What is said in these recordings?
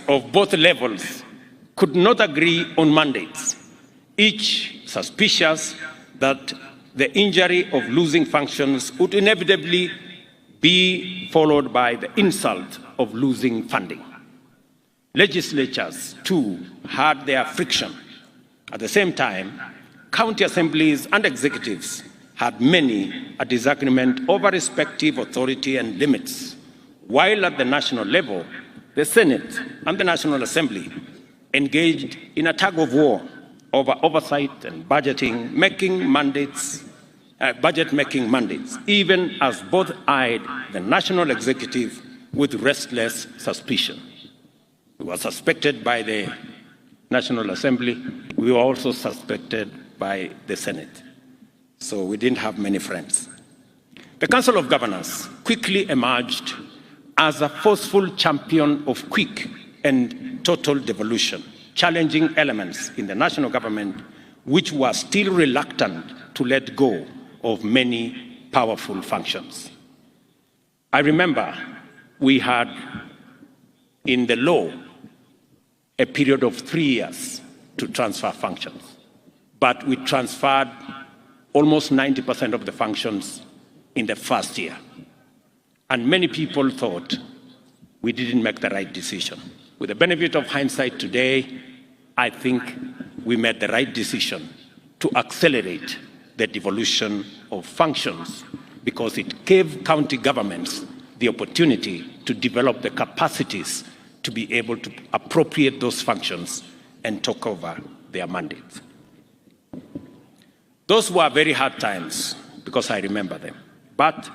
of both levels could not agree on mandates, each suspicious that the injury of losing functions would inevitably be followed by the insult of losing funding. Legislatures, too, had their friction. At the same time, county assemblies and executives had many a disagreement over respective authority and limits, while at the national level, the Senate and the National Assembly engaged in a tug of war over oversight and budget making mandates, even as both eyed the national executive with restless suspicion. We were suspected by the National Assembly. We were also suspected by the Senate. So we didn't have many friends. The Council of Governors quickly emerged as a forceful champion of quick and total devolution, challenging elements in the national government which were still reluctant to let go of many powerful functions. I remember we had in the law a period of 3 years to transfer functions, but we transferred almost 90% of the functions in the first year. And many people thought we didn't make the right decision. With the benefit of hindsight today, I think we made the right decision to accelerate the devolution of functions because it gave county governments the opportunity to develop the capacities to be able to appropriate those functions and take over their mandates. Those were very hard times because I remember them. But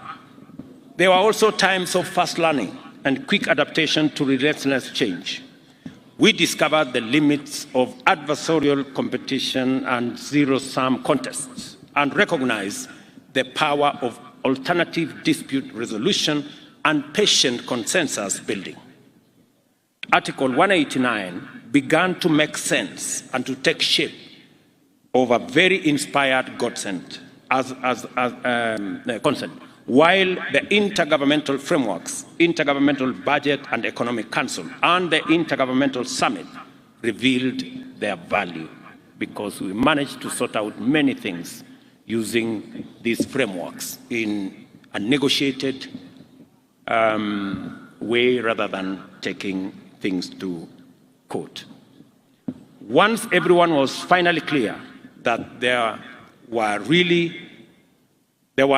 there were also times of fast learning and quick adaptation to relentless change. We discovered the limits of adversarial competition and zero-sum contests and recognized the power of alternative dispute resolution and patient consensus building. Article 189 began to make sense and to take shape of a very inspired consent, while the intergovernmental frameworks, Intergovernmental Budget and Economic Council, and the Intergovernmental Summit revealed their value because we managed to sort out many things using these frameworks in a negotiated way rather than taking things to court. Once everyone was finally clear that there were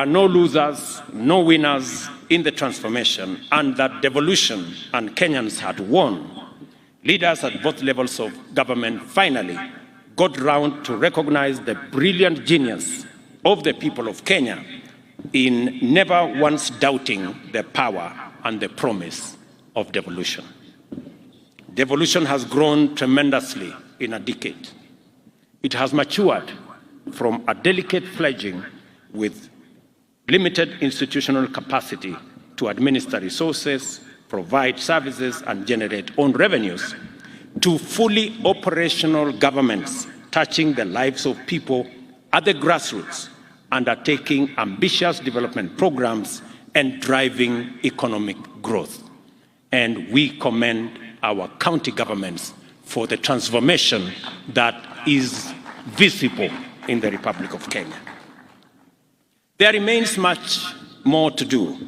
no losers, no winners in the transformation, and that devolution and Kenyans had won, leaders at both levels of government finally got round to recognize the brilliant genius of the people of Kenya in never once doubting the power and the promise of devolution. Devolution has grown tremendously in a decade. It has matured from a delicate fledgling with limited institutional capacity to administer resources, provide services, and generate own revenues, to fully operational governments touching the lives of people at the grassroots, undertaking ambitious development programs and driving economic growth. And we commend our county governments for the transformation that is visible in the Republic of Kenya. There remains much more to do,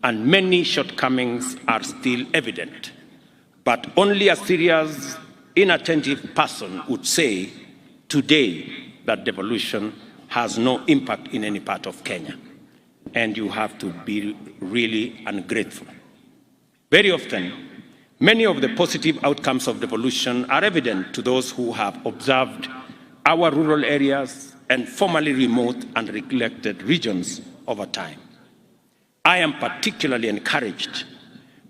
and many shortcomings are still evident. But only a serious, inattentive person would say today that devolution has no impact in any part of Kenya. And you have to be really ungrateful. Very often, many of the positive outcomes of devolution are evident to those who have observed our rural areas and formerly remote and neglected regions over time. I am particularly encouraged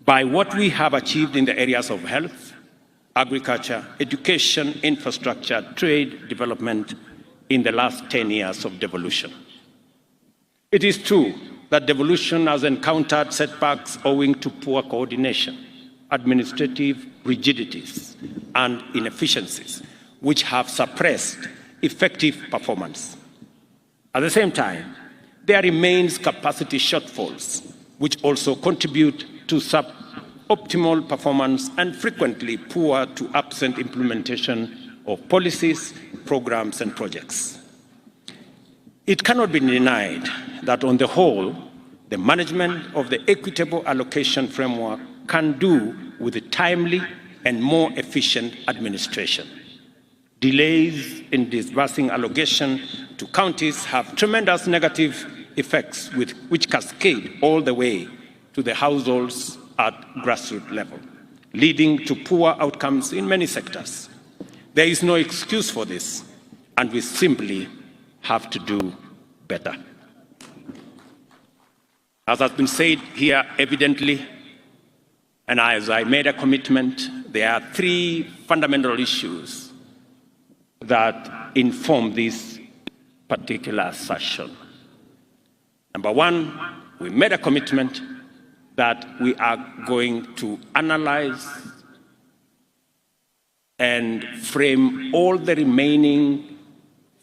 by what we have achieved in the areas of health, agriculture, education, infrastructure, trade, development in the last 10 years of devolution. It is true that devolution has encountered setbacks owing to poor coordination, administrative rigidities, and inefficiencies, which have suppressed effective performance. At the same time, there remains capacity shortfalls, which also contribute to suboptimal suboptimal performance and frequently poor to absent implementation of policies, programs, and projects. It cannot be denied that on the whole, the management of the equitable allocation framework can do with a timely and more efficient administration. Delays in disbursing allocation to counties have tremendous negative effects which cascade all the way to the households at grassroots level, leading to poor outcomes in many sectors. There is no excuse for this, and we simply have to do better. As has been said here evidently, and as I made a commitment, there are three fundamental issues that inform this particular assertion. Number one, we made a commitment that we are going to analyze and frame all the remaining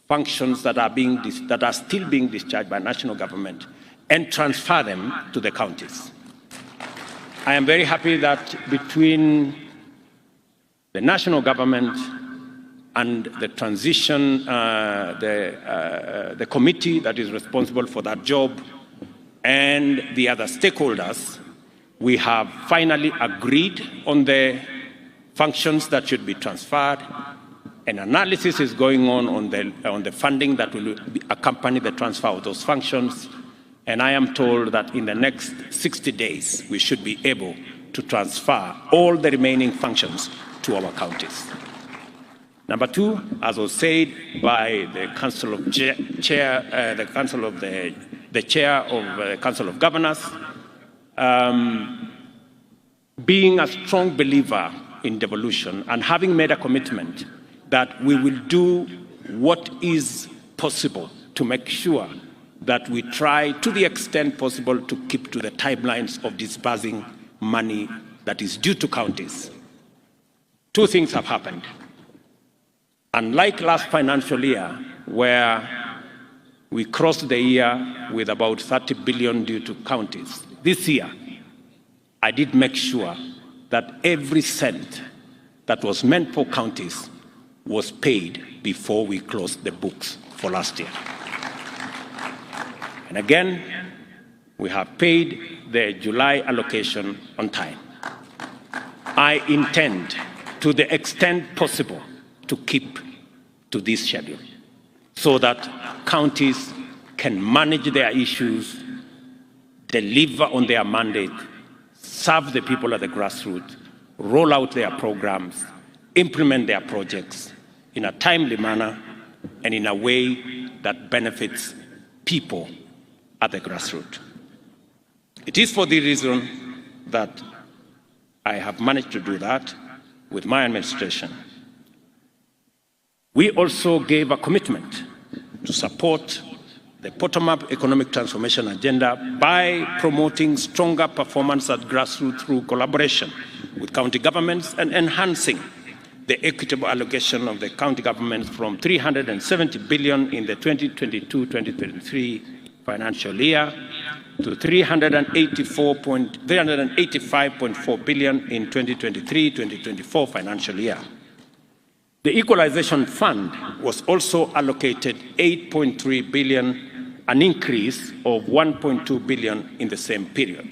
functions that are still being discharged by national government and transfer them to the counties. I am very happy that between the national government and the transition, the committee that is responsible for that job and the other stakeholders, we have finally agreed on the functions that should be transferred. An analysis is going on the funding that will accompany the transfer of those functions. And I am told that in the next 60 days, we should be able to transfer all the remaining functions to our counties. Number two, as was said by the Council of Chair of the Council of Governors, being a strong believer in devolution and having made a commitment that we will do what is possible to make sure that we try to the extent possible to keep to the timelines of disbursing money that is due to counties. Two things have happened. Unlike last financial year, where we crossed the year with about 30 billion due to counties, this year, I did make sure that every cent that was meant for counties was paid before we closed the books for last year. And again, we have paid the July allocation on time. I intend, to the extent possible, to keep to this schedule so that counties can manage their issues, deliver on their mandate, serve the people at the grassroots, roll out their programs, implement their projects in a timely manner and in a way that benefits people at the grassroots. It is for the reason that I have managed to do that with my administration. We also gave a commitment to support the bottom-up economic transformation agenda by promoting stronger performance at grassroots through collaboration with county governments and enhancing the equitable allocation of the county governments from 370 billion in the 2022-2023 financial year to 385.4 billion in 2023-2024 financial year. The Equalization Fund was also allocated 8.3 billion, an increase of 1.2 billion in the same period.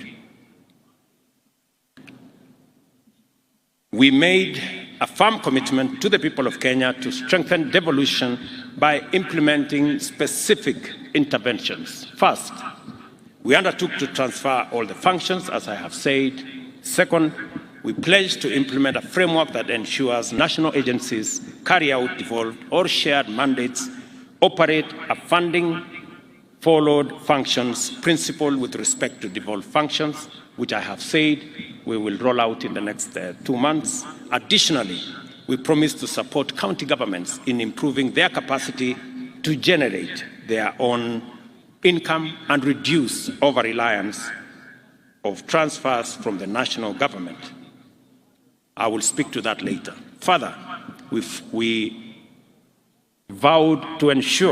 We made a firm commitment to the people of Kenya to strengthen devolution by implementing specific interventions. First, we undertook to transfer all the functions, as I have said. Second, we pledged to implement a framework that ensures national agencies carry out devolved or shared mandates, operate a funding-followed functions principle with respect to devolved functions, which I have said we will roll out in the next 2 months. Additionally, we promised to support county governments in improving their capacity to generate their own income and reduce over-reliance of transfers from the national government. I will speak to that later. Further, we vowed to ensure